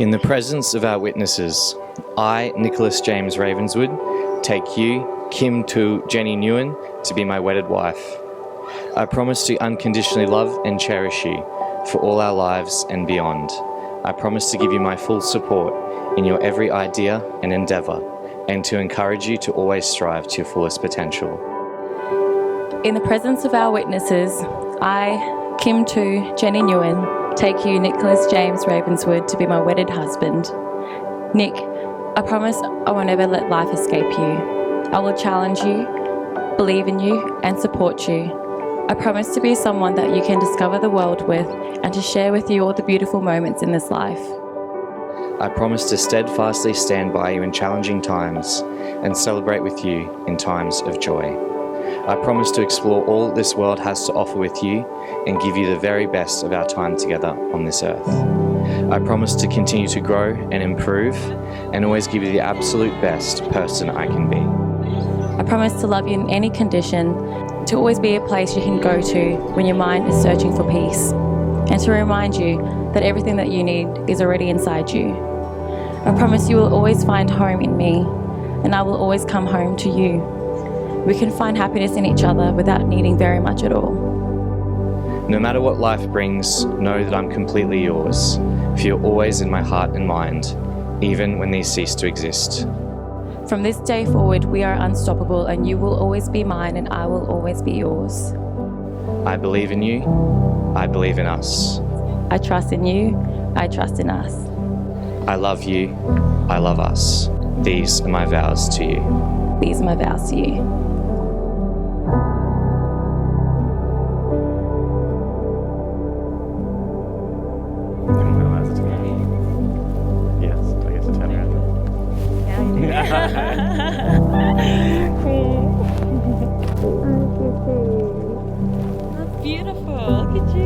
In the presence of our witnesses, I, Nicholas James Ravenswood, take you, Kim to Jenny Nguyen, to be my wedded wife. I promise to unconditionally love and cherish you for all our lives and beyond. I promise to give you my full support in your every idea and endeavour, and to encourage you to always strive to your fullest potential. In the presence of our witnesses, I, Kim to Jenny Nguyen, take you, Nicholas James Ravenswood, to be my wedded husband. Nick, I promise I will never let life escape you. I will challenge you, believe in you, and support you. I promise to be someone that you can discover the world with and to share with you all the beautiful moments in this life. I promise to steadfastly stand by you in challenging times and celebrate with you in times of joy. I promise to explore all this world has to offer with you and give you the very best of our time together on this earth. I promise to continue to grow and improve and always give you the absolute best person I can be. I promise to love you in any condition, to always be a place you can go to when your mind is searching for peace, and to remind you that everything that you need is already inside you. I promise you will always find home in me, and I will always come home to you. We can find happiness in each other without needing very much at all. No matter what life brings, know that I'm completely yours, for you're always in my heart and mind, even when these cease to exist. From this day forward, we are unstoppable, and you will always be mine, and I will always be yours. I believe in you. I believe in us. I trust in you. I trust in us. I love you. I love us. These are my vows to you. These are my vows to you. That's beautiful. Look at you.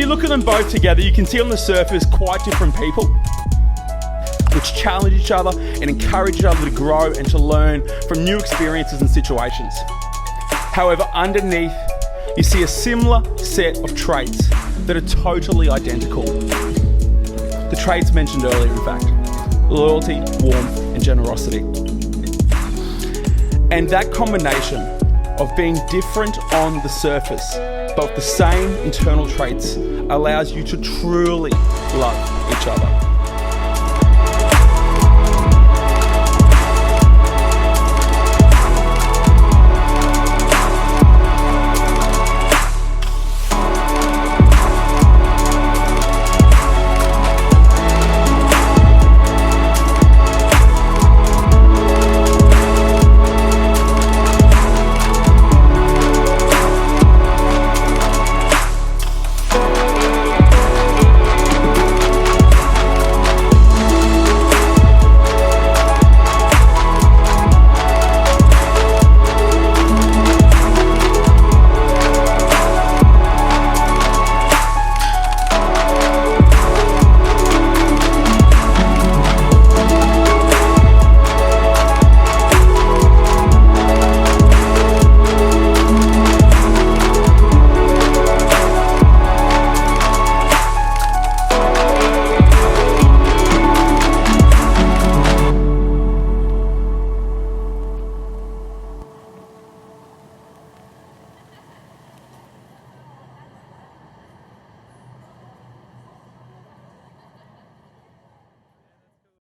you look at them both together, you can see on the surface quite different people, which challenge each other and encourage each other to grow and to learn from new experiences and situations. However, underneath, you see a similar set of traits that are totally identical. The traits mentioned earlier, in fact: loyalty, warmth, and generosity. And that combination of being different on the surface, but with the same internal traits, allows you to truly love each other.